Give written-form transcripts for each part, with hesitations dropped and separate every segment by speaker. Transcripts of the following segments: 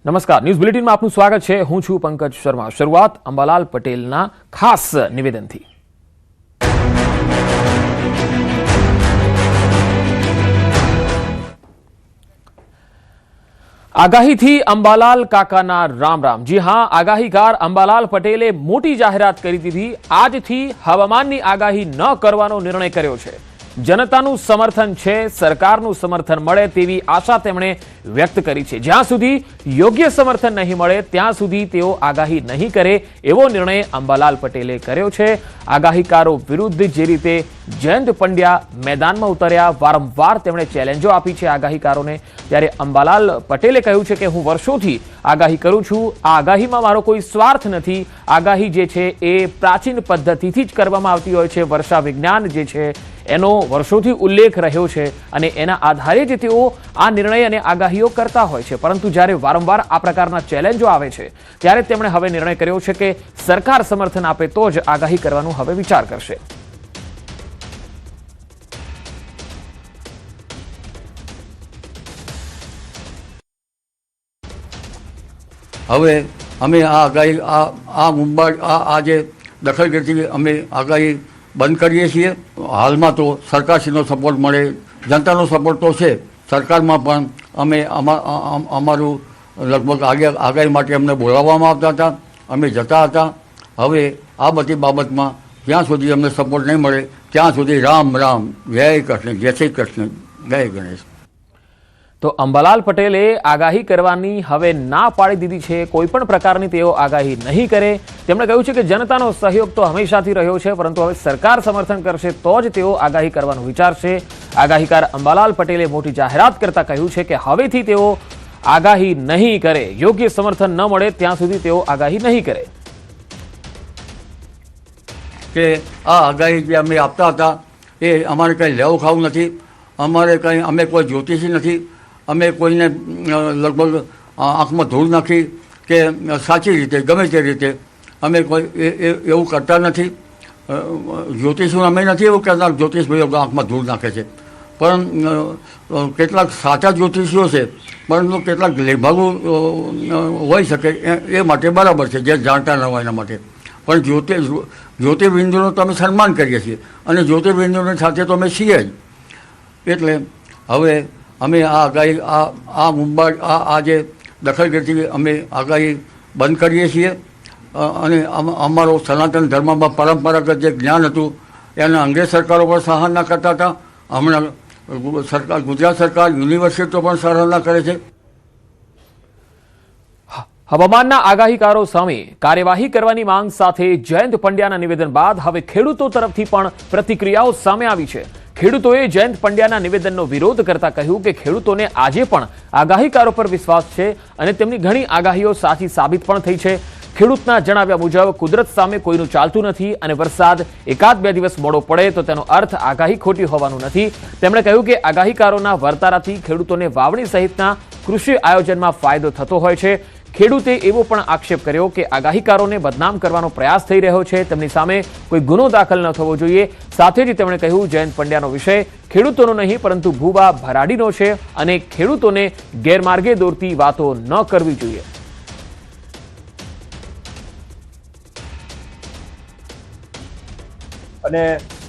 Speaker 1: નમસ્કાર, ન્યૂઝ બુલેટિનમાં આપનું સ્વાગત છે। હું છું પંકજ શર્મા। શરૂઆત અંબાલાલ પટેલના ખાસ નિવેદનથી। આગાહીથી અંબાલાલ કાકાના રામ રામ। જી હા, આગાહીકાર અંબાલાલ પટેલે મોટી જાહેરાત કરી દીધી। આજથી હવામાનની આગાહી ન કરવાનો નિર્ણય કર્યો છે। જનતાનું સમર્થન છે, સરકારનું સમર્થન મળે તેવી આશા તેમણે વ્યક્ત કરી છે। જ્યાં સુધી યોગ્ય સમર્થન નહીં મળે ત્યાં સુધી તેઓ આગાહી નહીં કરે એવો નિર્ણય અંબાલાલ પટેલે કર્યો છે। આગાહીકારો વિરુદ્ધ જે રીતે જયંત પંડ્યા મેદાનમાં ઉતર્યા, વારંવાર તેમણે ચેલેન્જો આપી છે આગાહીકારોને, ત્યારે અંબાલાલ પટેલે કહ્યું છે કે હું વર્ષોથી આગાહી કરું છું। આ આગાહીમાં મારો કોઈ સ્વાર્થ નથી। આગાહી જે છે એ પ્રાચીન પદ્ધતિથી જ કરવામાં આવતી હોય છે। વર્ષા વિજ્ઞાન જે છે એનો વર્ષોથી ઉલ્લેખ રહ્યો છે અને એના આધારે જ તેઓ આ નિર્ણય અને આગાહીઓ કરતા હોય છે। પરંતુ જ્યારે વારંવાર આ પ્રકારના ચેલેન્જો આવે છે ત્યારે તેમણે હવે નિર્ણય કર્યો છે કે સરકાર સમર્થન આપે તો જ આગાહી કરવાનું હવે વિચાર કરશે।
Speaker 2: હવે અમે આ આગાહી આ મુંબઈ આ જે દખલગીરી અમે આગાહી બંધ કરીએ છીએ। હાલમાં તો સરકારશ્રીનો સપોર્ટ મળે, જનતાનો સપોર્ટ તો છે। સરકારમાં પણ અમે અમારું લગભગ આગાહી માટે અમને બોલાવવામાં આવતા હતા, અમે જતા હતા। હવે આ બધી બાબતમાં જ્યાં સુધી અમને સપોર્ટ નહીં મળે ત્યાં સુધી રામ રામ, જય કૃષ્ણ, જય શ્રી કૃષ્ણ, જય ગણેશ।
Speaker 1: તો અંબાલાલ પટેલે આગાહી કરવાની હવે ના પાડી દીધી છે। કોઈ પણ પ્રકારની તેઓ આગાહી નહીં કરે। તેમણે કહ્યું છે કે જનતાનો સહયોગ તો હંમેશાથી રહ્યો છે, પરંતુ હવે સરકાર સમર્થન કરશે તો જ તેઓ આગાહી કરવાનું વિચારશે। આગાહીકાર અંબાલાલ પટેલે મોટી જાહેરાત કરતા કહ્યું છે કે હવેથી તેઓ આગાહી નહીં કરે। યોગ્ય સમર્થન ન મળે ત્યાં સુધી તેઓ આગાહી નહીં કરે।
Speaker 2: કે આ આગાહી જે અમે આપતા હતા એ અમારે કંઈ લેવું ખાવું નથી। અમારે કંઈ અમે કોઈ જ્યોતિષી નથી। અમે કોઈને લગભગ આંખમાં ધૂળ નાખી કે સાચી રીતે ગમે તે રીતે અમે કોઈ એવું કરતા નથી। જ્યોતિષીઓ અમે નથી એવું કહેતા જ્યોતિષભાઈઓ આંખમાં ધૂળ નાખે છે, પણ કેટલાક સાચા જ્યોતિષીઓ છે, પરંતુ કેટલાક લેભાગુ હોઈ શકે એ માટે બરાબર છે, જે જાણતા ન હોય એના માટે। પણ જ્યોતિર્બિંદુનું તો અમે સન્માન કરીએ છીએ અને જ્યોતિર્બિંદુની સાથે તો અમે છીએ જ। એટલે હવે અમે આ આગાહી આ મુંબઈ આ જે દખલગીરી અમે આગાહી બંધ કરીએ છીએ અને અમારો સનાતન ધર્મમાં પરંપરાગત જે જ્ઞાન હતું એને અંગ્રેજ સરકારો પણ સરાહના કરતા હતા। હમણાં સરકાર, ગુજરાત સરકાર, યુનિવર્સિટીઓ પણ સરાહના કરે છે।
Speaker 1: હવામાનના આગાહીકારો સામે કાર્યવાહી કરવાની માંગ સાથે જયંત પંડ્યાના નિવેદન બાદ હવે ખેડૂતો તરફથી પણ પ્રતિક્રિયાઓ સામે આવી છે। ખેડૂતોએ જયંત પંડ્યાના નિવેદનનો વિરોધ કરતા કહ્યું કે ખેડૂતોને આજે પણ આગાહીકારો પર વિશ્વાસ છે અને તેમની ઘણી આગાહીઓ સાચી સાબિત પણ થઈ છે। ખેડૂતના જણાવ્યા મુજબ કુદરત સામે કોઈનું ચાલતું નથી અને વરસાદ એકાદ બે દિવસ મોડો પડે તો તેનો અર્થ આગાહી ખોટી હોવાનું નથી। તેમણે કહ્યું કે આગાહીકારોના વર્તારાથી ખેડૂતોને વાવણી સહિતના કૃષિ આયોજનમાં ફાયદો થતો હોય છે। ખેડૂતે એવો પણ આક્ષેપ કર્યો કે આગાહીકારોને બદનામ કરવાનો પ્રયાસ થઈ રહ્યો છે, તેમની સામે કોઈ ગુનો દાખલ ન થવો જોઈએ। સાથે જ તેમણે કહ્યું જયંત પંડ્યાનો વિષય ખેડૂતોનો નહીં પરંતુ ભૂવા ભરાડીનો છે અને ખેડૂતોને ગેરમાર્ગે દોરતી વાતો ન કરવી જોઈએ।
Speaker 3: અને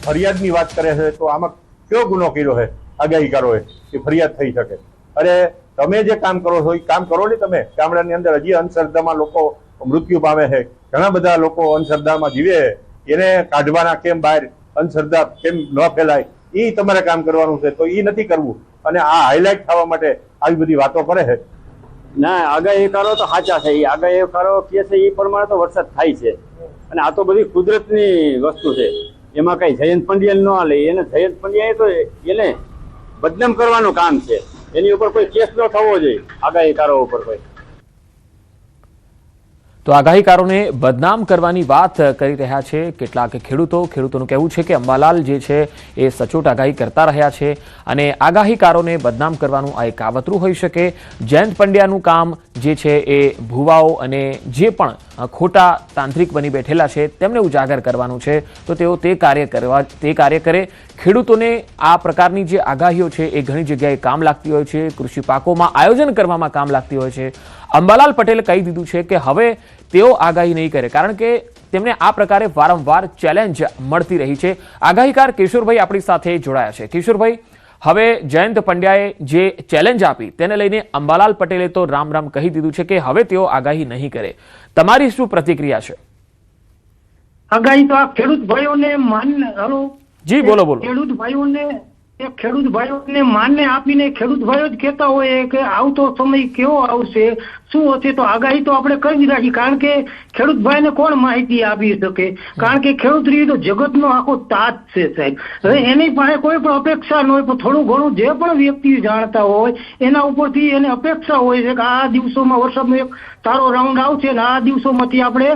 Speaker 3: ફરિયાદની વાત કરે છે તો આમાં કયો ગુનો કર્યો છે આગાહીકારોએ કે ફરિયાદ થઈ શકે? અરે તમે જે કામ કરો છો એ કામ કરો ને। તમે ગામડાની અંદર હજી અંધશ્રદ્ધામાં લોકો મૃત્યુ પામે છે, ઘણા બધા લોકો અંધશ્રદ્ધામાં જીવે છે, એને કાઢવાના કેમ બહાર, અંધશ્રદ્ધા કેમ ન ફેલાય એ તમારે કામ કરવાનું છે, તો એ નથી કરવું અને આ હાઇલાઇટ થવા માટે આવી બધી વાતો કરે છે।
Speaker 4: ના, આગાહીકારો તો સાચા છે। એ આગાહીકારો કહે છે એ પ્રમાણે તો વરસાદ થાય છે અને આ તો બધી કુદરતની વસ્તુ છે, એમાં કઈ જયંત પંડ્યા ન લે। એને જયંત પંડ્યા તો એને બદનામ કરવાનું કામ છે, એની ઉપર કોઈ કેસ ન થવો જોઈએ આગાહીકારો ઉપર કોઈ।
Speaker 1: તો આગાહીકારોને બદનામ કરવાની વાત કરી રહ્યા છે કેટલાક ખેડૂતોનું કહેવું છે કે અંબાલાલ જે છે એ સચોટ આગાહી કરતા રહ્યા છે અને આગાહીકારોને બદનામ કરવાનું આ એક કાવતરું હોઈ શકે। જયંત પંડ્યાનું કામ જે છે એ ભુવાઓ અને જે પણ ખોટા તાંત્રિક બની બેઠેલા છે તેમને ઉજાગર કરવાનું છે, તો તેઓ તે કાર્ય કરે. ખેડૂતોને આ પ્રકારની જે આગાહીઓ છે એ ઘણી જગ્યાએ કામ લાગતી હોય છે, કૃષિ પાકોમાં આયોજન કરવામાં કામ લાગતી હોય છે. અંબાલાલ પટેલે કહી દીધું છે કે હવે તેઓ આગાહી નહીં કરે, કારણ કે તેમને આ પ્રકારે વારંવાર ચેલેન્જ મળતી રહી છે. આગાહીકાર કિશોરભાઈ આપણી સાથે જોડાયા છે. કિશોરભાઈ, હવે જયંત પંડ્યાએ જે ચેલેન્જ આપી તેને લઈને અંબાલાલ પટેલે તો રામ રામ કહી દીધું છે કે હવે તેઓ આગાહી નહીં કરે. તમારી શું પ્રતિક્રિયા છે?
Speaker 5: આગાહી તો આ ખેડૂત ભાઈઓને માન
Speaker 1: જી બોલો બોલો.
Speaker 5: ખેડૂત ભાઈઓને માનને આપીને ખેડૂત ભાઈઓ જ કહેતા હોય કે આવતો સમય કેવો આવશે, શું હશે, તો આગાહી તો આપણે કરી જ રાખી. કારણ કે ખેડૂત ભાઈને કોણ માહિતી આપી શકે? કારણ કે ખેડૂત રહી તો જગતનો આખો તાજ છે સાહેબ. હવે એની પાસે કોઈ પણ અપેક્ષા ન હોય, પણ થોડું ઘણું જે પણ વ્યક્તિ જાણતા હોય એના ઉપરથી એને અપેક્ષા હોય છે કે આ દિવસોમાં વરસાદનો એક સારો રાઉન્ડ આવશે ને આ દિવસોમાંથી આપણે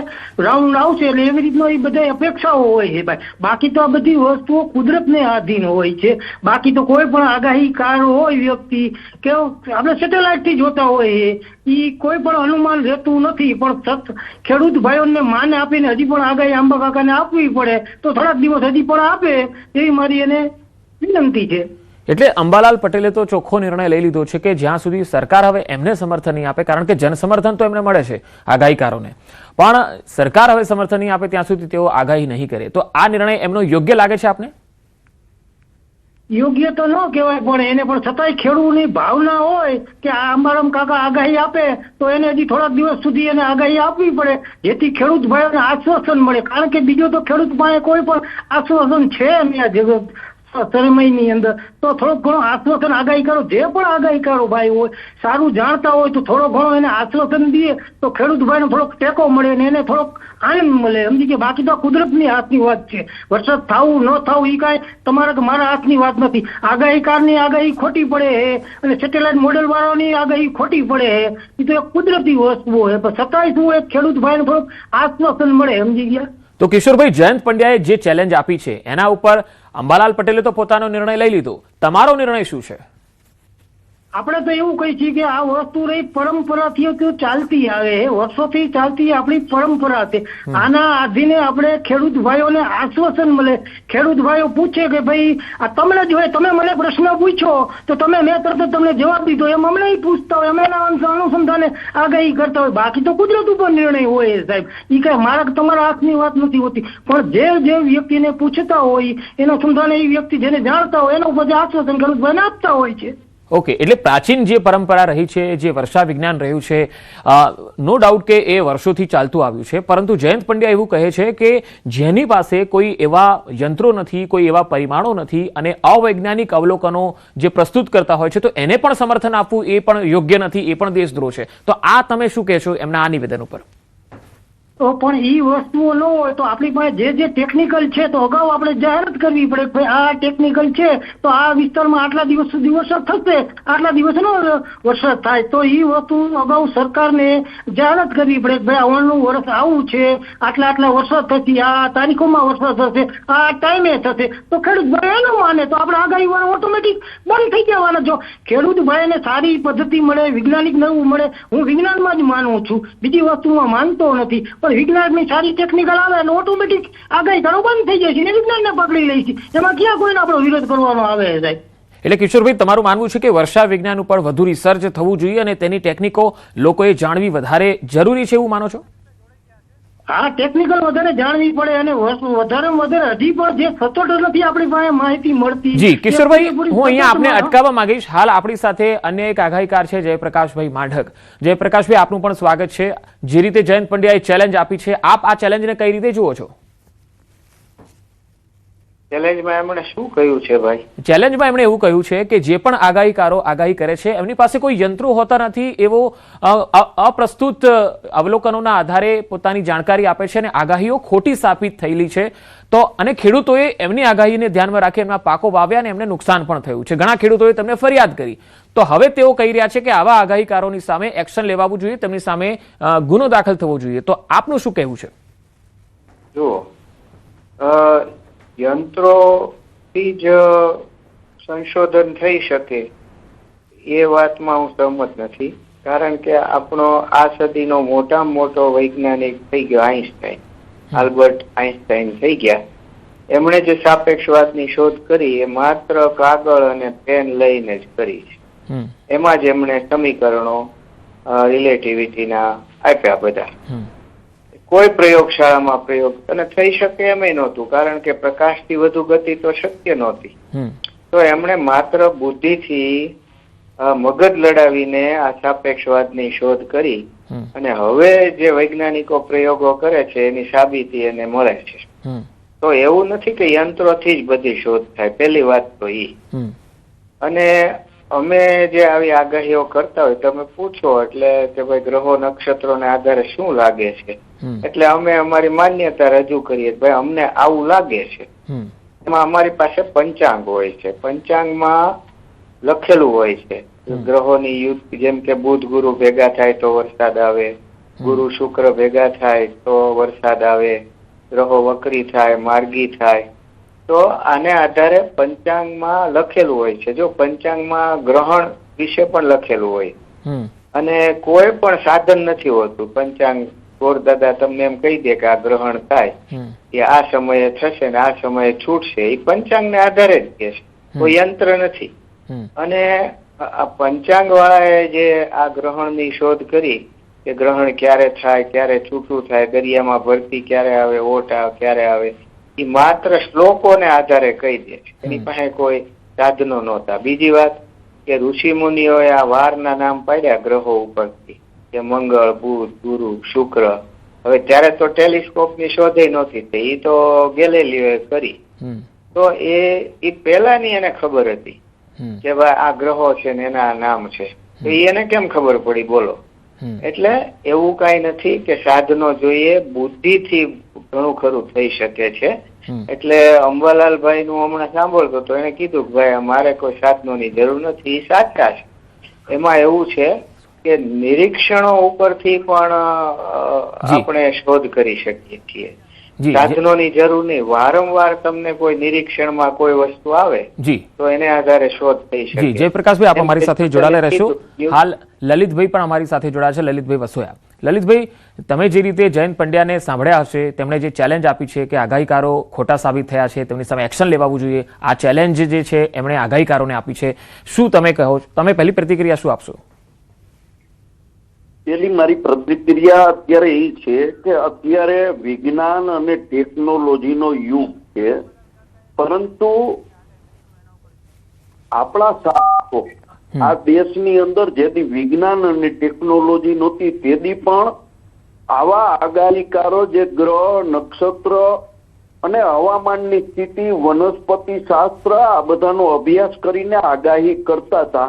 Speaker 5: રાઉન્ડ આવશે, એટલે એવી રીતનો એ બધા અપેક્ષાઓ હોય છે ભાઈ. બાકી તો આ બધી વસ્તુઓ કુદરતને આધીન હોય છે. બાકી તો કોઈ પણ આગાહીકાર હોય વ્યક્તિ કે આપણે સેટેલાઇટ થી જોતા હોય એ કોઈ પણ અનુમાન રહેતું નથી. પણ ખેડૂત ભાઈઓને માને આપીને હજી પણ આગાહી આંબા કાકાને આપવી પડે તો થોડાક દિવસ હજી પણ આપે એવી મારી એને વિનંતી છે.
Speaker 1: એટલે અંબાલાલ પટેલે તો ચોખ્ખો નિર્ણય લઈ લીધો છે કે જ્યાં સુધી સરકાર હવે એમને સમર્થન નહીં આપે, કારણ કે જનસમર્થન તો એમને મળે છે આગાહીકારોને, પણ સરકાર હવે સમર્થન નહીં આપે ત્યાં સુધી તેઓ આગાહી નહીં કરે. તો આ નિર્ણય એમનો યોગ્ય લાગે છે આપને?
Speaker 5: યોગ્ય તો ન કહેવાય, પણ એને પણ છતાંય ખેડૂતની ભાવના હોય કે આ અંબારામ કાકા આગાહી આપે તો એને હજી થોડાક દિવસ સુધી એને આગાહી આપવી પડે, જેથી ખેડૂત ભાઈઓને આશ્વાસન મળે. કારણ કે બીજો તો ખેડૂત પાસે કોઈ પણ આશ્વાસન છે નહીં આ જગત સમયની અંદર. તો થોડોક ઘણો આશ્વાસન આગાહીકારો જે પણ આગાહીકારો ભાઈ હોય સારું જાણતા હોય તો થોડો ઘણો એને આશ્વાસન દે તો ખેડૂત ભાઈને થોડોક ટેકો મળે ને એને થોડોક આનંદ મળે. સમજી કે બાકી તો કુદરતની હાથની વાત છે. વરસાદ થવું ન થવું એ કાંઈ તમારા કે મારા હાથની વાત નથી. આગાહીકારની આગાહી ખોટી પડે છે અને સેટેલાઇટ મોડેલ વાળાની આગાહી ખોટી પડે છે. એ તો એક કુદરતી વસ્તુ હોય, પણ છતાંય શું એક ખેડૂત ભાઈને થોડુંક આશ્વાસન મળે. સમજી ગયા?
Speaker 1: તો કિશોરભાઈ, જયંત પંડ્યાએ જે ચેલેન્જ આપી છે એના ઉપર અંબાલાલ પટેલે તો પોતાનો નિર્ણય લઈ લીધો, તમારો નિર્ણય શું છે?
Speaker 5: આપણે તો એવું કહી છીએ કે આ વસ્તુ રહી પરંપરાથી તો ચાલતી આવે, વર્ષોથી ચાલતી આપણી પરંપરા છે. આના આધીને આપણે ખેડૂત ભાઈઓને આશ્વાસન મળે. ખેડૂત ભાઈઓ પૂછે કે ભાઈ આ તમને જ હોય, તમે મને પ્રશ્ન પૂછો તો તમે મેં તરત તમને જવાબ દીધો, એમ અમને પૂછતા હોય, અમે એના અનુસંધાને આગાહી કરતા હોય. બાકી તો કુદરત ઉપર નિર્ણય હોય સાહેબ. એ કઈ મારા તમારા હાથની વાત નથી હોતી, પણ જે વ્યક્તિને પૂછતા હોય એના અનુસંધાને એ વ્યક્તિ જેને જાણતા હોય એના ઉપર આશ્વાસન ખેડૂત ભાઈને આપતા હોય છે.
Speaker 1: ઓકે, એટલે પ્રાચીન જે પરંપરા રહી છે, જે વર્ષા વિજ્ઞાન રહ્યું છે, નો ડાઉટ કે એ વર્ષોથી ચાલતું આવ્યું છે, પરંતુ જયંત પંડ્યા એવું કહે છે કે જેની પાસે કોઈ એવા યંત્રો નથી, કોઈ એવા પરિમાણો નથી અને અવૈજ્ઞાનિક અવલોકનો જે પ્રસ્તુત કરતા હોય છે તો એને પણ સમર્થન આપવું એ પણ યોગ્ય નથી, એ પણ દેશદ્રોહ છે. તો આ તમે શું કહેશો એમના આ નિવેદન ઉપર?
Speaker 5: તો પણ એ વસ્તુઓ ન હોય તો આપણી પાસે જે ટેકનિકલ છે તો અગાઉ આપણે જાહેરાત કરવી પડે કે ભાઈ આ ટેકનિકલ છે તો આ વિસ્તારમાં આટલા દિવસ સુધી વરસાદ થશે, આટલા દિવસનો વરસાદ થાય. તો એ વસ્તુ અગાઉ સરકારને જાહેરાત કરવી પડે કે ભાઈ આવવાનું વર્ષ આવું છે, આટલા વરસાદ થશે, આ તારીખોમાં વરસાદ થશે, આ ટાઈમે થશે. તો ખેડૂત ભાઈ ન માને તો આપણે આગાહી વાળા ઓટોમેટિક બંધ થઈ જવાના. જો ખેડૂત ભાઈને સારી પદ્ધતિ મળે, વૈજ્ઞાનિક નવું મળે, હું વિજ્ઞાનમાં જ માનું છું, બીજી વસ્તુમાં માનતો નથી, વિજ્ઞાનની સારી ટેકનિકલ આવે એટલે ઓટોમેટિક આગાહી કરો બંધ થઈ જાય છે ને વિજ્ઞાનને પકડી લે છે. એમાં ક્યાં કોઈને આપણો વિરોધ કરવાનો આવે સાહેબ?
Speaker 1: એટલે કિશોરભાઈ, તમારું માનવું છે કે વર્ષા વિજ્ઞાન ઉપર વધુ રિસર્ચ થવું જોઈએ અને તેની ટેકનિકો લોકોએ જાણવી વધારે જરૂરી છે, એવું માનો છો?
Speaker 5: હા, ટેકનિકલ વધારે જાણવી પડે અને વધારે હજી પણ જે સચોટ નથી આપણી પાસે માહિતી મળતી.
Speaker 1: જી કિશોરભાઈ, હું અહીંયા આપને અટકાવવા માંગીશ. હાલ આપણી સાથે અન્ય એક આગાહીકાર છે જયપ્રકાશભાઈ માઢક. જયપ્રકાશભાઈ, આપનું પણ સ્વાગત છે. જે રીતે જયંત પંડ્યાએ ચેલેન્જ આપી છે, આપ આ ચેલેન્જને કઈ રીતે જુઓ છો?
Speaker 6: ચેલેન્જમાં એમણે શું કહ્યું છે ભાઈ?
Speaker 1: ચેલેન્જમાં એમણે એવું કહ્યું છે કે જે પણ આગાહીકારો આગાહી કરે છે એમની પાસે કોઈ યંત્રો હોતા નથી, એવો અપ્રસ્તુત અવલોકનોના આધારે પોતાની જાણકારી આપે છે અને આગાહીઓ ખોટી સાબિત થયેલી છે. તો અને ખેડૂતોએ એમની આગાહીને ધ્યાનમાં રાખી એમના પાકો વાવ્યા અને એમને નુકસાન પણ થયું છે. ઘણા ખેડૂતોએ તેમને ફરિયાદ કરી. તો હવે તેઓ કહી રહ્યા છે કે આવા આગાહીકારોની સામે એક્શન લેવાવું જોઈએ, તેમની સામે ગુનો દાખલ થવો જોઈએ. તો આપનું શું કહેવું છે?
Speaker 6: જુઓ, યંત્રોથી જ સંશોધન થઈ શકે એ વાતમાં હું સહમત નથી. કારણ કે આપણો આ સદીનો મોટામાં મોટો વૈજ્ઞાનિક થઈ ગયો આઈન્સ્ટાઈન, આલ્બર્ટ આઈન્સ્ટાઈન થઈ ગયા. એમણે જે સાપેક્ષવાદની શોધ કરી એ માત્ર કાગળ અને પેન લઈને જ કરી છે. એમાં જ એમણે સમીકરણો રિલેટિવિટીના આપ્યા બધા. કોઈ પ્રયોગશાળામાં પ્રયોગ અને થઈ શકે એમ નહોતું, કારણ કે પ્રકાશથી વધુ ગતિ તો શક્ય નહોતી. તો એમણે માત્ર બુદ્ધિથી મગજ લડાવીને આ સાપેક્ષવાદની શોધ કરી અને હવે જે વૈજ્ઞાનિકો પ્રયોગો કરે છે એની સાબિતી એને મળે છે. તો એવું નથી કે યંત્રોથી જ બધી શોધ થાય, પહેલી વાત તો ઈ. અને અમે જે આવી આગાહીઓ કરતા હોય તમે પૂછો એટલે કે ભાઈ ગ્રહો નક્ષત્રોને આધારે શું લાગે છે, એટલે અમે અમારી માન્યતા રજૂ કરીએ ભાઈ અમને આવું લાગે છે. એમાં અમારી પાસે પંચાંગ હોય છે, પંચાંગમાં લખેલું હોય છે ગ્રહોની યુદ્ધ, જેમ કે બુધ ગુરુ ભેગા થાય તો વરસાદ આવે, ગુરુ શુક્ર ભેગા થાય તો વરસાદ આવે, ગ્રહો વક્રી થાય, માર્ગી થાય. તો આને આધારે પંચાંગમાં લખેલું હોય છે. જો પંચાંગમાં ગ્રહણ વિશે પણ લખેલું હોય અને કોઈ પણ સાધન નથી હોતું. પંચાંગ ગોરદાદા તમને એમ કહી દે કે આ ગ્રહણ થાય એ આ સમયે થશે ને આ સમયે છૂટશે, એ પંચાંગને આધારે જ કે છે, કોઈ યંત્ર નથી. અને આ પંચાંગ વાળાએ જે આ ગ્રહણની શોધ કરી કે ગ્રહણ ક્યારે થાય, ક્યારે છૂટું થાય, દરિયામાં ભરતી ક્યારે આવે, ઓટ ક્યારે આવે, એ માત્ર શ્લોકોને આધારે કહી દે છે. એની પાસે કોઈ સાધનો નહોતા. બીજી વાત કે ઋષિ મુનિઓએ આ વારના નામ પાડ્યા ગ્રહો ઉપરથી, કે મંગળ, બુધ, ગુરુ, શુક્ર. હવે ત્યારે તો ટેલિસ્કોપ ની શોધ નહોતી, એ તો ગેલેલીઓએ કરી. તો એ પેલાની એને ખબર હતી કે ભાઈ આ ગ્રહો છે ને એના નામ છે, તો એને કેમ ખબર પડી બોલો? એટલે એવું કઈ નથી કે સાધનો જોઈએ, બુદ્ધિથી ઘણું ખરું થઈ શકે છે. એટલે અંબાલાલભાઈ નું હમણાં સાંભળતો તો એને કીધું કે ભાઈ અમારે કોઈ સાધનોની જરૂર નથી, એ સાચા છે. એમાં એવું છે કે નિરીક્ષણો ઉપરથી પણ આપણે શોધ કરી શકીએ છીએ. સાધનોની જરૂર નહીં, વારંવાર તમને કોઈ નિરીક્ષણમાં કોઈ વસ્તુ આવે તો એને આધારે શોધ થઈ શકે.
Speaker 1: જયપ્રકાશભાઈ, આપ અમારી સાથે જોડાયેલા રહેશો. હાલ લલિતભાઈ પણ અમારી સાથે જોડાયા છે. લલિતભાઈ વસોયા. લલિતભાઈ, તમે જે રીતે જયંત પંડ્યાને સાંભળ્યા હશે, તેમણે જે ચેલેન્જ આપી છે કે આગાહીકારો ખોટા સાબિત થયા છે, તેમની સામે એક્શન લેવાવું જોઈએ, આ ચેલેન્જ જે છે એમણે આગાહીકારોને આપી છે, શું તમે કહો? તમે પહેલી પ્રતિક્રિયા શું આપશો?
Speaker 7: પેલી મારી પ્રતિક્રિયા અત્યારે એ છે કે અત્યારે વિજ્ઞાન અને ટેકનોલોજીનો યુગ છે, પરંતુ આપણા શાસકો આ દેશની અંદર જેથી વિજ્ઞાન અને ટેકનોલોજી નહોતી તેથી પણ આવા આગાહીકારો જે ગ્રહ, નક્ષત્ર અને હવામાનની સ્થિતિ, વનસ્પતિ શાસ્ત્ર આ બધાનો અભ્યાસ કરીને આગાહી કરતા હતા.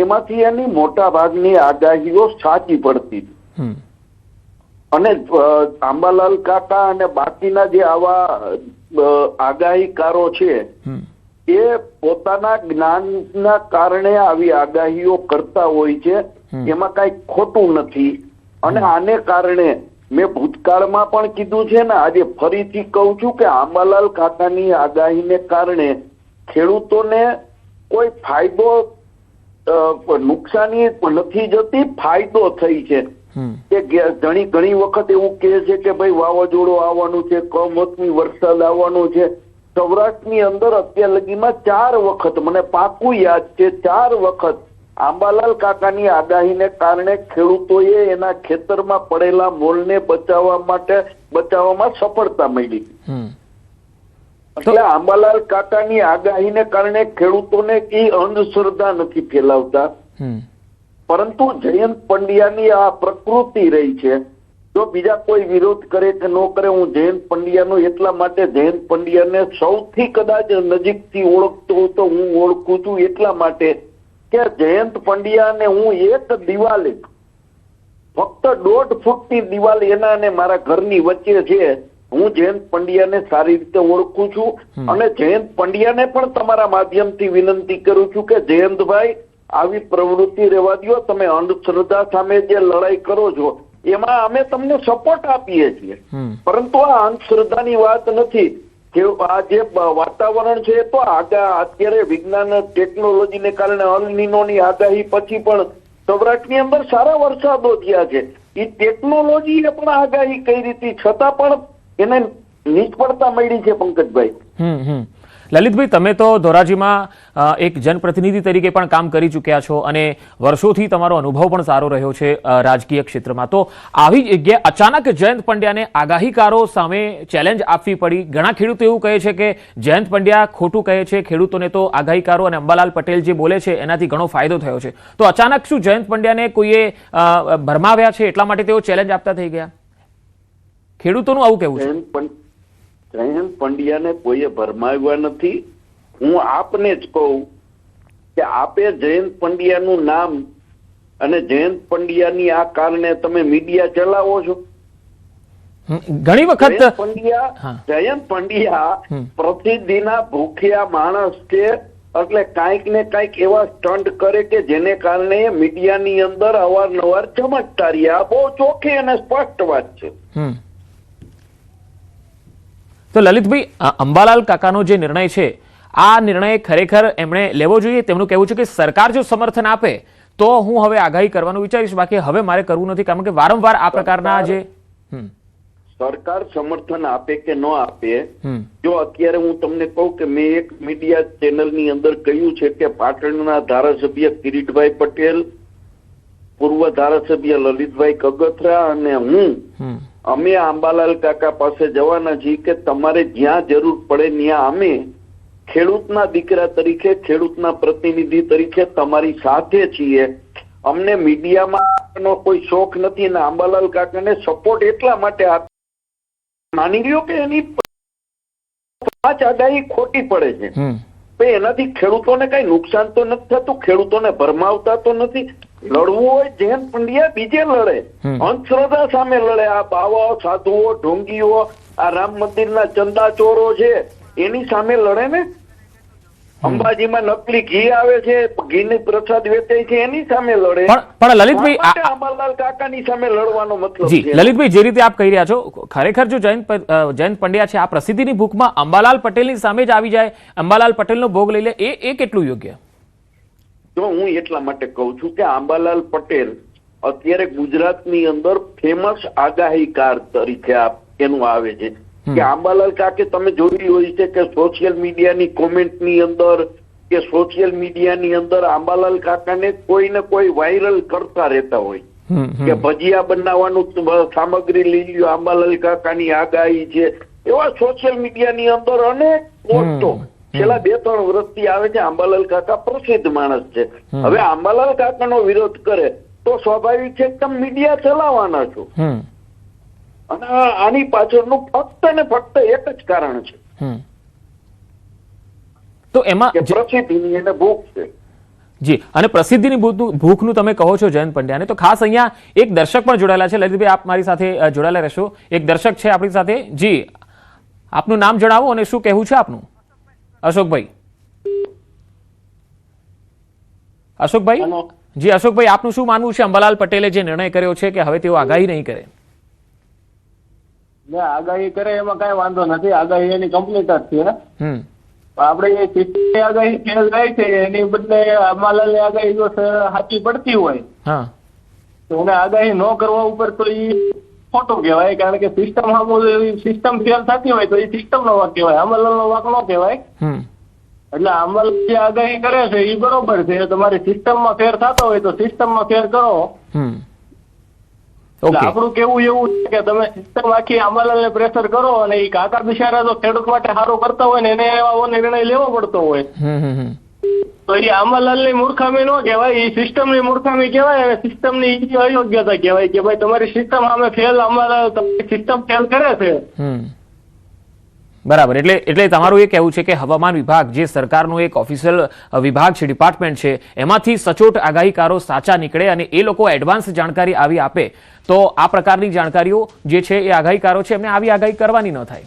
Speaker 7: એમાંથી એની મોટા ભાગની આગાહીઓ સાચી પડતી હતી. અને આંબાલાલ કાકા અને બાકીના જે આવા આગાહીકારો છે એ પોતાના જ્ઞાનના કારણે આવી આગાહીઓ કરતા હોય છે, એમાં કઈ ખોટું નથી. અને આને કારણે મેં ભૂતકાળમાં પણ કીધું છે ને, આજે ફરીથી કહું છું કે આંબાલાલ કાકાની આગાહીને કારણે ખેડૂતોને કોઈ ફાયદો, નુકસાની નથી જતી, ફાયદો થઈ છે. કે ઘણી વખત એવું કહે છે કે ભાઈ વાવાઝોડું આવવાનું છે, કમોસમી વરસાદ આવવાનો છે. સૌરાષ્ટ્રની અંદર અત્યાર લગીમાં 4 વખત, મને પાકું યાદ છે, 4 વખત આંબાલાલ કાકાની આગાહીને કારણે ખેડૂતોએ એના ખેતરમાં પડેલા મોલને બચાવવામાં સફળતા મળી. એટલે આંબાલાલ કાકાની આગાહીને કારણે ખેડૂતોને એ અંધશ્રદ્ધા નથી ફેલાવતા, પરંતુ જયંત પંડ્યાની આ પ્રકૃતિ રહી છે. જો બીજા કોઈ વિરોધ કરે કે ન કરે, હું જયંત પંડ્યાનો એટલા માટે જયંત પંડ્યાને સૌથી કદાચ નજીકથી ઓળખતો તો હું ઓળખું છું એટલા માટે કે જયંત પંડ્યાને હું એક દિવાલે, ફક્ત 1.5 ફૂટની દિવાલ એના અને મારા ઘરની વચ્ચે છે, હું જયંત પંડ્યાને સારી રીતે ઓળખું છું. અને જયંત પંડ્યાને પણ તમારા માધ્યમથી વિનંતી કરું છું કે જયંતભાઈ, આવી પ્રવૃત્તિ રહેવા દો. તમે અંધશ્રદ્ધા સામે જે લડાઈ કરો છો એમાં અમે તમને સપોર્ટ આપીએ છીએ, પરંતુ આ અંધશ્રદ્ધાની વાત નથી. આ જે વાતાવરણ છે તો અત્યારે વિજ્ઞાન ટેકનોલોજીને કારણે અલ નીનોની આગાહી પછી પણ સૌરાષ્ટ્રની અંદર સારા વરસાદો થયા છે. એ ટેકનોલોજીએ પણ આગાહી કરી હતી, છતાં પણ એને નિષ્ફળતા મળી છે. પંકજભાઈ,
Speaker 1: લલિતભાઈ, તમે તો ધોરાજીમાં એક જનપ્રતિનિધિ તરીકે પણ કામ કરી ચૂક્યા છો અને વર્ષોથી તમારો અનુભવ પણ સારો રહ્યો છે રાજકીય ક્ષેત્રમાં. તો આવી જગ્યાએ અચાનક જયંત પંડ્યાને આગાહીકારો સામે ચેલેન્જ આપવી પડી. ઘણા ખેડૂતો એવું કહે છે કે જયંત પંડ્યા ખોટું કહે છે, ખેડૂતોને તો આગાહીકારો અને અંબાલાલ પટેલ જે બોલે છે એનાથી ઘણો ફાયદો થયો છે. તો અચાનક શું જયંત પંડ્યાને કોઈએ ભરમાવ્યા છે એટલા માટે તેઓ ચેલેન્જ આપતા થઈ ગયા? ખેડૂતોનું આવું કહેવું છે.
Speaker 7: જયંત પંડ્યાને કોઈએ ભરમાવ્યા નથી. હું આપને જ કહું કે આપે જયંત પંડ્યાનું નામ અને જયંત પંડ્યાની આ કારણે તમે મીડિયા ચલાવો છો.
Speaker 1: ઘણી વખત
Speaker 7: જયંત પંડ્યા પ્રસિદ્ધિના ભૂખ્યા માણસ છે, એટલે કાંઈક ને કાંઈક એવા સ્ટન્ટ કરે કે જેને કારણે મીડિયાની અંદર અવારનવાર ચમકતા રહ્યા. બહુ ચોખ્ખી અને સ્પષ્ટ વાત છે.
Speaker 1: તો લલિતભાઈ, અંબાલાલ કાકાનો જે નિર્ણય છે આ નિર્ણય ખરેખર એમણે લેવો જોઈએ. તેમનું કહેવું છે કે સરકાર જો સમર્થન આપે તો હું હવે આગાહી કરવાનું વિચારીશ, બાકી હવે મારે કરવું નથી. કારણ કે વારંવાર આ પ્રકારના જે
Speaker 7: સરકાર સમર્થન આપે કે ન આપે, જો અત્યારે હું તમને કહું કે મેં એક મીડિયા ચેનલની અંદર કહ્યું છે કે પાટણના ધારાસભ્ય કિરીટભાઈ પટેલ, પૂર્વ ધારાસભ્ય લલિતભાઈ કગથરા અને હું અમે અંબાલાલ કાકા પાસે જવાના છીએ કે તમારે જ્યાં જરૂર પડે ત્યાં અમે ખેડૂતના દીકરા તરીકે, ખેડૂતના પ્રતિનિધિ તરીકે તમારી સાથે છીએ. અમને મીડિયામાં કોઈ શોખ નથી અને અંબાલાલ કાકાને સપોર્ટ એટલા માટે માની લ્યો કે એની 5 આગાહી ખોટી પડે છે, એનાથી ખેડૂતોને કઈ નુકસાન તો નથી થતું, ખેડૂતોને ભરમાવતા તો નથી. લડવું હોય જયંત પંડ્યા બીજે લડે, અંધશ્રદ્ધા સામે લડે. આ બાવાઓ, સાધુઓ, ઢોંગીઓ, આ રામ મંદિરના ચંદા ચોરો છે એની સામે લડે ને. અંબાજીમાં નકલી ઘી આવે છે, ઘીની પ્રસાદ વેચાય છે, એની સામે લડે.
Speaker 1: પણ લલિતભાઈ,
Speaker 7: અંબાલાલ કાકાની સામે લડવાનો મતલબ
Speaker 1: જી લલિતભાઈ, જે રીતે આપ કહી રહ્યા છો, ખરેખર જો જયંત પંડ્યા છે આ પ્રસિદ્ધિની ભૂખમાં અંબાલાલ પટેલની સામે જ આવી જાય, અંબાલાલ પટેલનો ભોગ લઈ લે, એ કેટલું યોગ્ય?
Speaker 7: તો હું એટલા માટે કહું છું કે અંબાલાલ પટેલ અત્યારે ગુજરાતની અંદર ફેમસ આગાહીકાર તરીકે એનું આવે છે કે અંબાલાલ કાકે તમે જોયું હોય છે કે સોશિયલ મીડિયાની કોમેન્ટની અંદર કે સોશિયલ મીડિયાની અંદર અંબાલાલ કાકાને કોઈ ને કોઈ વાયરલ કરતા રહેતા હોય કે ભજીયા બનાવવાનું સામગ્રી લઈ લ્યો, અંબાલાલ કાકાની આગાહી છે. એવા સોશિયલ મીડિયાની અંદર અનેક પોસ્ટો છેલ્લા 2-3 વર્ષથી આવે છે. અંબાલાલ કાકા પ્રસિદ્ધ માણસ છે. હવે અંબાલાલ કાકાનો વિરોધ કરે તો સ્વાભાવિક છે કે તમે મીડિયા ચલાવવાના છો, અને આની પાછળનું ફક્ત ને ફક્ત એક જ કારણ છે
Speaker 1: તો એમાં
Speaker 7: પ્રસિદ્ધિની એને ભૂખ છે.
Speaker 1: જી, અને પ્રસિદ્ધિની ભૂખનું તમે કહો છો જયંત પંડ્યાને, તો ખાસ અહીંયા એક દર્શક પણ જોડાયેલા છે. લલિતભાઈ, આપ મારી સાથે જોડાયેલા રહેશો. એક દર્શક છે આપણી સાથે. જી, આપનું નામ જણાવો અને શું કહેવું છે આપનું? અશોકભાઈ. અશોકભાઈ, જી અશોકભાઈ, આપનું શું માનવું છે? અંબાલાલ પટેલે જે નિર્ણય કર્યો છે કે હવે તેઓ આગાહી નહીં કરે.
Speaker 8: આગાહી કરે એમાં કઈ વાંધો નથી, આગાહી એની કમ્પ્લીટ જ છે. આપણે એ આગાહી ફેલ જાય છે એની બદલે અંબાલાલ ની આગાહી જો સાચી પડતી હોય તો એને આગાહી ન કરવા ઉપર તો એ ખોટું કહેવાય. કારણ કે સિસ્ટમ ફેલ થતી હોય તો એ સિસ્ટમ નો વાક કહેવાય, અંબાલાલ નો વાક ન કહેવાય. એટલે અંબાલાલ જે આગાહી કરે છે એ બરોબર છે. તમારી સિસ્ટમમાં ફેર થતો હોય તો સિસ્ટમમાં ફેર કરો. આપણું કેવું એવું છે કે તમે સિસ્ટમ આખી અંબાલાલ ને પ્રેશર કરો અને એ કાકા બિચારા જો ખેડૂત માટે સારું કરતા હોય ને એને એવો નિર્ણય લેવો પડતો હોય તો એ અંબાલાલ ની મૂર્ખામી ન કહેવાય, એ સિસ્ટમ ની મૂર્ખામી કહેવાય અને સિસ્ટમ ની અયોગ્યતા કહેવાય કે ભાઈ તમારી સિસ્ટમ સામે ફેલ, અંબાલાલ તમારી સિસ્ટમ ફેલ કરે છે.
Speaker 1: બરાબર. એટલે તમારું એ કહેવું છે કે હવામાન વિભાગ જે સરકારનું એક ઓફિશિયલ વિભાગ છે, ડિપાર્ટમેન્ટ છે, એમાંથી સચોટ આગાહીકારો સાચા નીકળે અને એ લોકો એડવાન્સ જાણકારી આવી આપે તો આ પ્રકારની જાણકારીઓ જે છે એ આગાહીકારો છે એમને આવી આગાહી કરવાની ન થાય.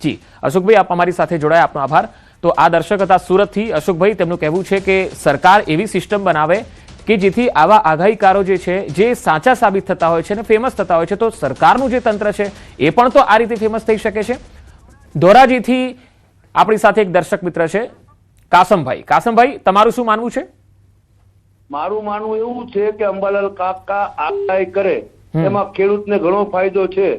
Speaker 1: જી અશોકભાઈ, આપ અમારી સાથે જોડાયા, આપનો આભાર. તો આ દર્શક હતા સુરતથી અશોકભાઈ. તેમનું કહેવું છે કે સરકાર એવી સિસ્ટમ બનાવે કે જેથી આવા આગાહીકારો જે છે જે સાચા સાબિત થતા હોય છે અને ફેમસ થતા હોય છે, તો સરકારનું જે તંત્ર છે એ પણ તો આ રીતે ફેમસ થઈ શકે છે. ધોરાજીથી આપણી સાથે એક દર્શક મિત્ર છે કાસમભાઈ. કાસમભાઈ, તમારું શું માનવું છે?
Speaker 7: મારું માનવું એવું છે કે અંબાલાલ કાકા આગાહી કરે એમાં ખેડૂતને ઘણો ફાયદો છે.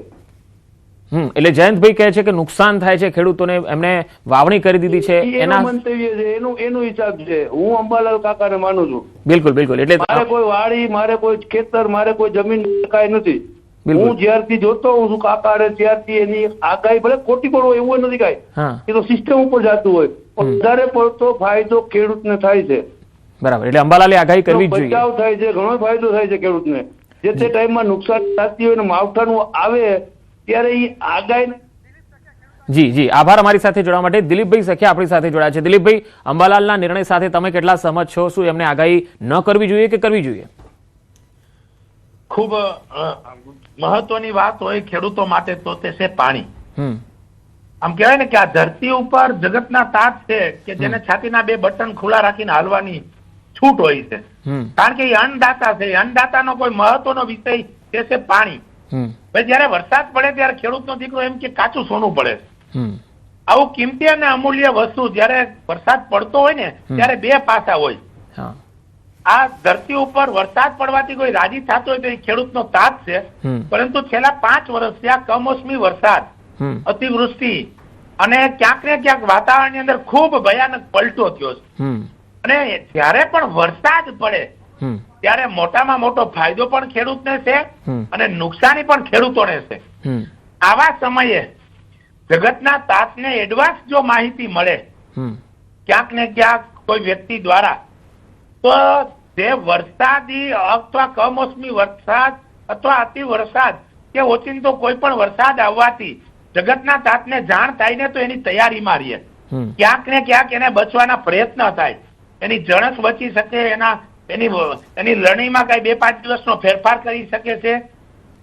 Speaker 1: એટલે જયંતભાઈ કહે છે કે નુકસાન થાય છે ખેડૂતોને, એમને વાવણી કરી દીધી છે
Speaker 7: એના મંતવ્ય છે, એનું હિસાબ છે. હું અંબાલાલ કાકાને માનું છું.
Speaker 1: બિલકુલ બિલકુલ. એટલે
Speaker 7: મારે કોઈ વાડી, મારે કોઈ ખેતર, મારે કોઈ જમીન કાંઈ નથી. હું જ્યારથી જોતો હોઉં છું કાકા ત્યારથી એની આગાહી ભલે ખોટી પણ હોય એવું નથી કાંઈ, એ તો સિસ્ટમ ઉપર જતું હોય, પણ વધારે પડતો ફાયદો ખેડૂતને થાય છે.
Speaker 1: બરાબર. એટલે અંબાલાલે આગાહી કરવી જ જોઈએ.
Speaker 7: બચાવ થાય છે, ઘણો ફાયદો થાય છે ખેડૂતને. જે તે ટાઈમમાં નુકસાન થતી હોય ને માવઠાનું આવે ત્યારે એ આગાહી.
Speaker 1: જી જી, આભાર અમારી સાથે જોડવા માટે. દિલીપભાઈ સખિયા આપણી સાથે જોડાયા છે. દિલીપભાઈ, અંબાલાલના નિર્ણય સાથે તમે કેટલા સહમત છો? શું એમને આગાહી ન કરવી જોઈએ કે કરવી જોઈએ?
Speaker 9: ખૂબ મહત્વની વાત હોય ખેડૂતો માટે તો તે છે પાણી. આમ કહેવાય ને કે આ ધરતી ઉપર જગતના તાત છે કે જેને છાતીના 2 બટન ખુલ્લા રાખીને હાલવાની છૂટ હોય છે, કારણ કે એ અન્નદાતા છે. અન્નદાતાનો કોઈ મહત્વનો વિષય તે છે પાણી. ભાઈ જયારે વરસાદ પડે ત્યારે ખેડૂતનો દીકરો એમ કે કાચું સોનું પડે. આવું કિંમતી અને અમૂલ્ય વસ્તુ જયારે વરસાદ પડતો હોય ને ત્યારે 2 પાસા હોય. આ ધરતી ઉપર વરસાદ પડવાથી કોઈ રાજી થતો હોય તો એ ખેડૂતનો તાત છે, પરંતુ છેલ્લા 5 વર્ષથી આ કમોસમી વરસાદ, અતિવૃષ્ટિ અને ક્યાંક ને ક્યાંક વાતાવરણની અંદર ખૂબ ભયાનક પલટો થયો છે. અને જયારે પણ વરસાદ પડે ત્યારે મોટામાં મોટો ફાયદો પણ ખેડૂતને છે અને નુકસાની પણ ખેડૂતોને છે. આવા સમયે જગતના તાતને એડવાન્સ જો માહિતી મળે ક્યાંક ને ક્યાંક કોઈ વ્યક્તિ દ્વારા, તો જે વરસાદી અથવા કમોસમી વરસાદ અથવા અતિ વરસાદ કે ઓચિંતો કોઈ પણ વરસાદ આવવાથી જગતના તાતને જાણ થાય ને તો એની તૈયારીમાં રહીએ. ક્યાંક ને ક્યાંક એને બચવાના પ્રયત્ન થાય, એની જણસ બચી શકે, એની લણણીમાં કઈ 2-5 દિવસનો ફેરફાર કરી શકે છે.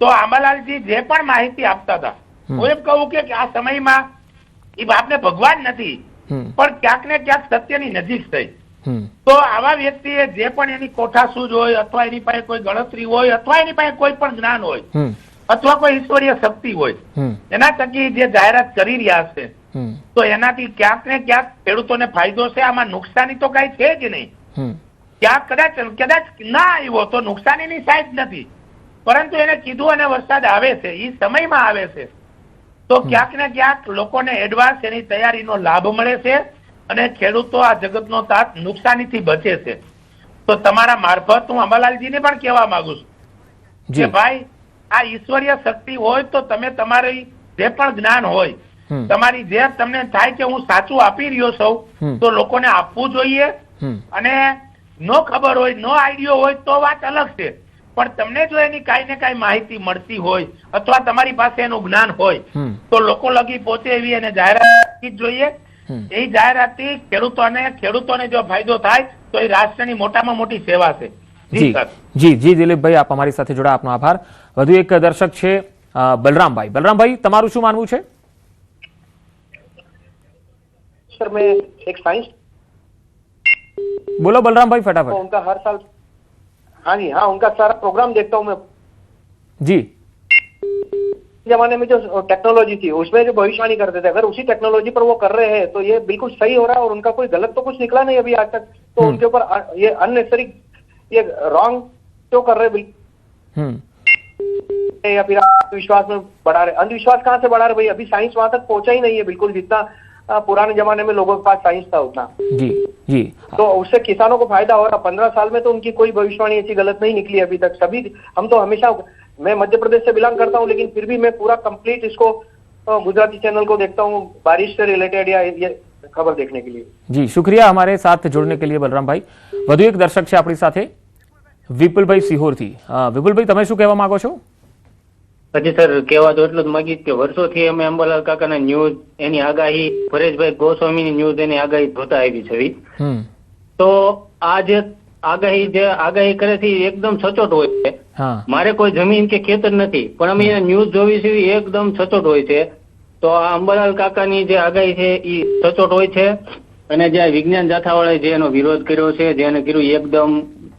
Speaker 9: તો અંબાલાલજી જે પણ માહિતી આપતા હતા, હું એમ કહું કે આ સમયમાં એ બાપને ભગવાન નથી પણ ક્યાંક ને ક્યાંક સત્યની નજીક થઈ. તો આવા વ્યક્તિએ જે પણ એની કોઠાસૂઝ હોય અથવા એની પાસે કોઈ ગણતરી હોય અથવા એની પાસે કોઈ પણ જ્ઞાન હોય અથવા કોઈ ઈશ્વરીય શક્તિ હોય, એના થકી જે જાહેરાત કરી રહ્યા છે તો એનાથી ક્યાંક ને ક્યાંક ખેડૂતોને ફાયદો છે. આમાં નુકસાની તો કઈ છે જ નહીં. ક્યાંક કદાચ ના આવ્યો તો નુકસાનીની સાઈડ નથી, પરંતુ એને કીધું અને વરસાદ આવે છે, એ સમયમાં આવે છે, તો ક્યાંક ને ક્યાંક લોકોને એડવાન્સ એની તૈયારીનો લાભ મળે છે અને ખેડૂતો આ જગતનો તાત નુકસાનીથી બચે છે. તો તમારા મારફત હું અંબાલાલજીને પણ કહેવા માંગુ છું કે ભાઈ આ ઈશ્વરીય શક્તિ હોય તો તમે તમારી જે પણ જ્ઞાન હોય, તમારી જે તમને થાય કે હું સાચું આપી રહ્યો છું તો લોકોને આપવું જોઈએ. અને નો ખબર હોય, નો આઈડિયો હોય તો વાત અલગ છે, પણ તમને જો એની કાંઈ ને કાંઈ માહિતી મળતી હોય અથવા તમારી પાસે એનું જ્ઞાન હોય તો લોકો લગી પહોંચે એવી એને જાહેરાત જ જોઈએ. એ જાહેરાતથી ખેડૂતોને જો ફાયદો થાય તો એ રાષ્ટ્રની મોટામાં મોટી સેવા છે.
Speaker 1: જી દિલીપભાઈ, આપ અમારી સાથે જોડા, આપનો આભાર. વધુ એક દર્શક છે બલરામભાઈ. બલરામભાઈ, તમારું શું માનવું છે?
Speaker 8: सर मैं एक साइंस
Speaker 1: बोलो बलराम भाई फटाफट.
Speaker 8: उनका हर साल हाँ जी हाँ उनका सारा प्रोग्राम देखता हूँ मैं
Speaker 1: जी.
Speaker 8: जमाने में जो टेक्नोलॉजी थी उसमें जो भविष्यवाणी करते थे, अगर उसी टेक्नोलॉजी पर वो कर रहे हैं तो ये बिल्कुल सही हो रहा है और उनका कोई गलत तो कुछ निकला नहीं अभी आज तक. तो उनके ऊपर ये अननेसेसरी ये रॉन्ग क्यों कर रहे या फिर विश्वास में बढ़ा रहे? अंधविश्वास कहाँ से बढ़ा रहे भाई? अभी साइंस वहां तक पहुंचा ही नहीं है बिल्कुल, जितना पुराने जमाने में लोगों के पास साइंस था उतना.
Speaker 1: जी.
Speaker 8: तो उससे किसानों को फायदा हो रहा. 15 साल में तो उनकी कोई भविष्यवाणी ऐसी गलत नहीं निकली अभी तक. सभी हम तो हमेशा, मैं मध्य प्रदेश से बिलोंग करता हूँ लेकिन फिर भी मैं पूरा कंप्लीट इसको गुजराती चैनल को देखता हूँ बारिश से रिलेटेड या ये खबर देखने के लिए.
Speaker 1: जी शुक्रिया हमारे साथ जुड़ने के लिए बलराम भाई. વધુ એક દર્શક છે આપણી સાથે વિપુલભાઈ સિહોરથી. વિપુલભાઈ, તમે શું કહેવા માંગો છો?
Speaker 10: હજી સર કહેવા તો એટલું જ માંગીશ કે વર્ષોથી અમે અંબાલાલ કાકાના ન્યૂઝ, એની આગાહી, પરેશભાઈ ગોસ્વામીની ન્યૂઝ, એની આગાહી જોતા આવી છે. તો આ જે આગાહી કરે છે એકદમ સચોટ હોય છે. મારે કોઈ જમીન કે ખેતર નથી પણ અમે ન્યૂઝ જોવી છે એકદમ સચોટ હોય છે. તો આ અંબાલાલ કાકાની જે આગાહી છે એ સચોટ હોય છે અને જે વિજ્ઞાન જાથાવાળાએ જે એનો વિરોધ કર્યો છે, જેને કર્યું એકદમ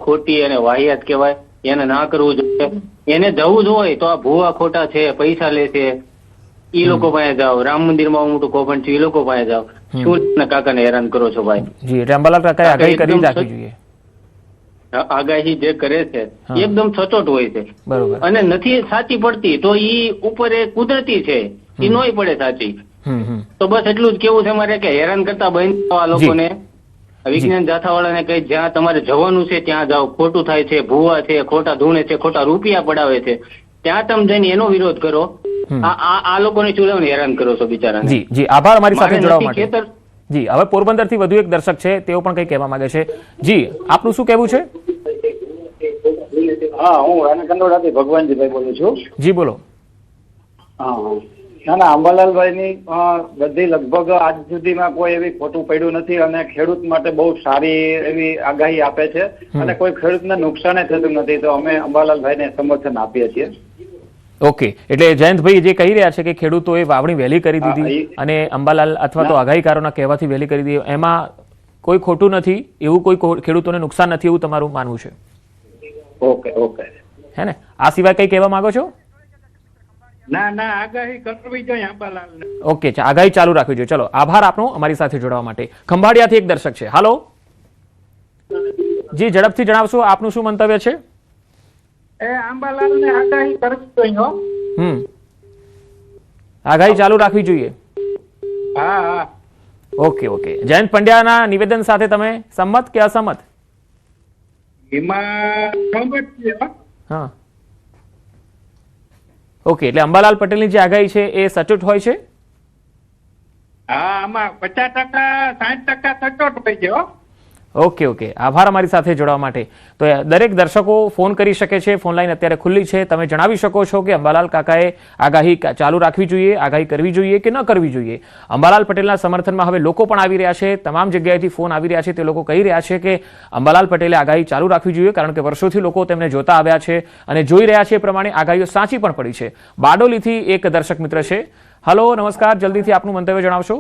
Speaker 10: ખોટી અને વાહિયાત કહેવાય, એને ના કરવું જોઈએ. એને જવું જ હોય તો આ ભૂવા ખોટા છે, પૈસા લે છે, એ લોકો પાસે જાઓ. રામ મંદિરમાં મોટું કૌભાંડ છે, એ લોકો પાસે જાઓ. શું કાકાને હેરાન કરો છો ભાઈ?
Speaker 1: જી, એટલે અંબાલાલ કાકાએ આગાહી કરી જ રાખવી જોઈએ.
Speaker 10: આગાહી જે કરે છે
Speaker 1: હા.
Speaker 10: એકદમ સચોટ હોય છે
Speaker 1: બરોબર.
Speaker 10: અને નથી સાચી પડતી તો ઈ ઉપર એ કુદરતી છે, ઈ નોય પડે સાચી. તો બસ એટલું જ કેવું છે મારે કે હેરાન કરતા બંધ થાઓ આ લોકોને, વિજ્ઞાન જાથાવાળાને કઈ જ્યાં તમારે જવાનું છે ત્યાં જાઓ, ખોટું થાય છે, ભૂવા છે, ખોટા ધૂણે છે, ખોટા રૂપિયા પડાવે છે, ત્યાં તમે જઈને એનો વિરોધ કરો. આ લોકોને ચૂલાવને હેરાન કરો છો બિચારાને.
Speaker 1: જી જી, આભાર અમારી સાથે
Speaker 10: મારે
Speaker 1: જોડાવા
Speaker 10: નથી
Speaker 1: માટે.
Speaker 10: ખેતર
Speaker 1: જી, હવે પોરબંદર થી વધુ એક દર્શક છે, તેઓ પણ કંઈ કહેવા માંગે છે. જી, આપનું શું કહેવું છે?
Speaker 11: હા, હું રાણાકંડોળાથી ભગવાનજીભાઈ બોલું છું.
Speaker 1: જી બોલો.
Speaker 11: હા, ના અંબાલાલભાઈ ની બધી લગભગ આજ સુધીમાં કોઈ એવી ખોટું પડ્યું નથી અને ખેડૂત માટે બહુ સારી એવી આગાહી આપે છે અને કોઈ ખેડૂતને નુકસાન થતું નથી. તો અમે અંબાલાલભાઈને સમર્થન આપીએ છીએ.
Speaker 1: ઓકે, એટલે જયંતભાઈ જે કહી રહ્યા છે કે ખેડૂતોએ વાવણી વહેલી કરી દીધી અને અંબાલાલ અથવા તો આગાહીકારોના કહેવાથી વહેલી કરી દીધી, એમાં કોઈ ખોટું નથી, એવું કોઈ ખેડૂતોને નુકસાન નથી, એવું તમારું માનવું છે?
Speaker 11: ઓકે ઓકે,
Speaker 1: હે ને? આ સિવાય કઈ કહેવા માંગો છો?
Speaker 9: ના ના, આગાહી કરવી જોઈએ અંબાલાલને.
Speaker 1: ઓકે, આગાહી ચાલુ રાખવી જોઈએ. ચલો, આભાર આપનો અમારી સાથે જોડાવા માટે. ખંભાળિયાથી એક દર્શક છે. હાલો જી, ઝડપથી જણાવશો આપનું શું મંતવ્ય છે?
Speaker 9: એ અંબાલાલને આગાહી કરવી જોઈએ.
Speaker 1: આગાહી ચાલુ રાખવી જોઈએ.
Speaker 9: હા હા.
Speaker 1: ઓકે ઓકે, જયંત પંડ્યાના નિવેદન સાથે તમે સંમત કે અસંમત?
Speaker 9: એમાં સંમત છીએ.
Speaker 1: હા, ઓકે, એટલે અંબાલાલ પટેલની જે આગાહી છે એ સચોટ હોય છે?
Speaker 9: હા, આમાં 50% 60% સચોટ હોય છે.
Speaker 1: ઓકે ઓકે, આભાર અમારી સાથે જોડાવા માટે. તો દરેક દર્શકો ફોન કરી શકે છે, ફોન લાઈન અત્યારે ખુલ્લી છે. તમે જણાવી શકો છો કે અંબાલાલ કાકાએ આગાહી ચાલુ રાખવી જોઈએ, આગાહી કરવી જોઈએ કે ન કરવી જોઈએ. અંબાલાલ પટેલના સમર્થનમાં હવે લોકો પણ આવી રહ્યા છે, તમામ જગ્યાએથી ફોન આવી રહ્યા છે. તે લોકો કહી રહ્યા છે કે અંબાલાલ પટેલે આગાહી ચાલુ રાખવી જોઈએ, કારણ કે વર્ષોથી લોકો તેમને જોતા આવ્યા છે અને જોઈ રહ્યા છે એ પ્રમાણે આગાહીઓ સાચી પણ પડી છે. બારડોલીથી એક દર્શક મિત્ર છે. હલો, નમસ્કાર, જલ્દીથી આપનું મંતવ્ય જણાવશો.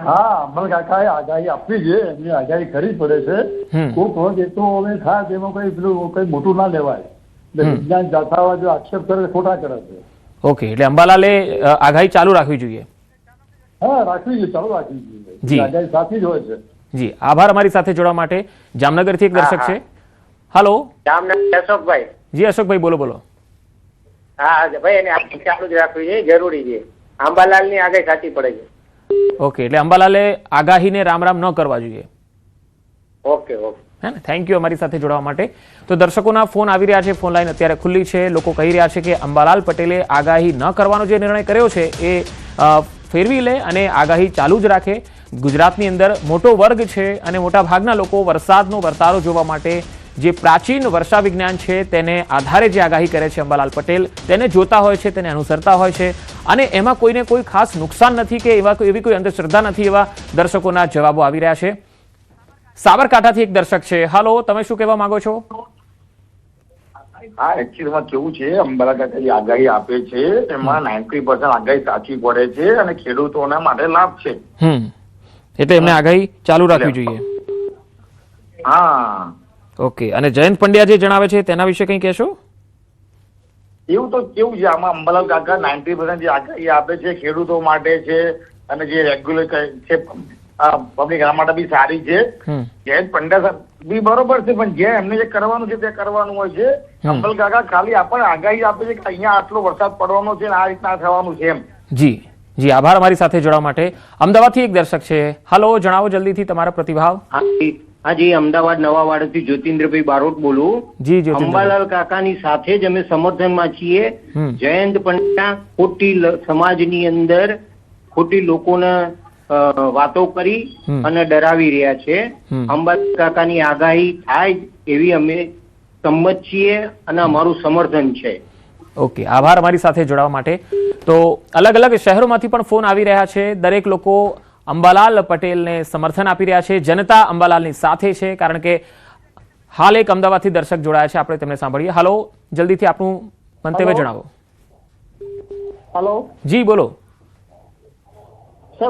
Speaker 12: હા, અમલ કાકાએ આગાહી આપવી છે, એમની આગાહી ખરી પડે છે. કોઈક વખત એ તો હવે થાય તેમાં કઈ મોટું ના લેવાય. વિજ્ઞાન જાથાવા જો આક્ષેપ કરે ખોટા કરે છે.
Speaker 1: ઓકે, એટલે અંબાલાલે આગાહી ચાલુ રાખવી જોઈએ.
Speaker 12: હા, રાખવી જોઈએ, ચાલુ રાખવી જોઈએ.
Speaker 1: જી,
Speaker 12: આગાહી સાચી જ હોય છે.
Speaker 1: જી, આભાર અમારી સાથે જોડવા માટે. જામનગરથી એક દર્શક છે. હલો,
Speaker 13: અશોકભાઈ.
Speaker 1: જી અશોકભાઈ, બોલો બોલો.
Speaker 13: હા ભાઈ, એને આગાહી ચાલુ જ રાખવી જોઈએ, જરૂરી છે. અંબાલાલની આગાહી સાચી પડે છે.
Speaker 1: ઓકે, એટલે અંબાલાલે આગાહીને રામ રામ ન કરવા જોઈએ.
Speaker 13: ઓકે ઓકે,
Speaker 1: હે ને? થેન્ક યુ અમારી સાથે જોડાવા માટે. તો દર્શકોના ફોન આવી રહ્યા છે, ફોન લાઈન અત્યારે ખુલ્લી છે. લોકો કહી રહ્યા છે કે અંબાલાલ પટેલે આગાહી ન કરવાનો જે નિર્ણય કર્યો છે એ ફેરવી લે અને આગાહી ચાલુ જ રાખે. ગુજરાતની અંદર મોટો વર્ગ છે અને મોટા ભાગના લોકો વરસાદનો વર્તારો જોવા માટે જે પ્રાચીન વર્ષા વિજ્ઞાન છે તેને આધારે જે આગાહી કરે છે અંબાલાલ પટેલ, તેને જોતા હોય છે, તેને અનુસરતા હોય છે અને એમાં કોઈને કોઈ ખાસ નુકસાન નથી કે એવી કોઈ અંધશ્રદ્ધા નથી, એવા દર્શકોના જવાબો આવી રહ્યા છે. સાબરકાંઠાથી એક દર્શક છે. હાલો, તમે શું કહેવા માંગો છો?
Speaker 14: હા, એકચ્યુઅલીમાં કેવું છે, અંબાલાલ કાકા જે આગાહી આપે છે એમાં 90% આગાહી સાચી પડે છે અને ખેડૂતોના માટે લાભ છે.
Speaker 1: એટલે એમને આગાહી ચાલુ રાખવી જોઈએ.
Speaker 14: હા,
Speaker 1: ઓકે, અને જયંત પંડ્યા જે જણાવે છે તેના વિશે કંઈ કહેશો?
Speaker 14: એવું તો કેવું છે, આમાં અંબાલાલ કાકા 90% જે આગાહી આપે છે ખેડૂતો માટે છે અને જે રેગ્યુલર છે પબ્લિક માટે બી સારી છે. જયંત પંડ્યા બી બરોબર છે, પણ જે એમને જે કરવાનું છે તે કરવાનું હોય છે. અંબાલાલ કાકા ખાલી આપણને આગાહી આપે છે કે અહીંયા આટલો વરસાદ પડવાનો છે અને આ રીતના થવાનું છે એમ.
Speaker 1: જી જી, આભાર અમારી સાથે જોડાવા માટે. અમદાવાદથી એક દર્શક છે. હલો, જણાવો જલ્દીથી તમારા પ્રતિભાવ.
Speaker 10: હાજી, અમદાવાદ નવાવાડાથી જ્યોતિન્દ્રભાઈ બારોટ બોલું.
Speaker 1: જી,
Speaker 10: અંબાલાલ કાકાની સાથે જ અમે સમર્થનમાં છીએ. જયંત પંડ્યા ખોટી સમાજની અંદર ખોટી લોકોને વાતો કરી અને ડરાવી રહ્યા છે. અંબાલાલ કાકાની આગાહી થાય એવી અમે સંમત છીએ અને અમારું સમર્થન છે.
Speaker 1: ઓકે, આભાર અમારી સાથે જોડાવા માટે. તો અલગ અલગ શહેરોમાંથી પણ ફોન આવી રહ્યા છે. દરેક લોકો અંબાલાલ પટેલને સમર્થન આપી રહ્યા છે. જનતા અંબાલાલની સાથે છે, કારણ કે હાલ એક અમદાવાદથી દર્શક જોડાયા છે, આપણે તેમને સાંભળીએ. હાલો, જલ્દીથી આપનું મંતવ્ય જણાવો.
Speaker 12: હાલો,
Speaker 1: જી બોલો.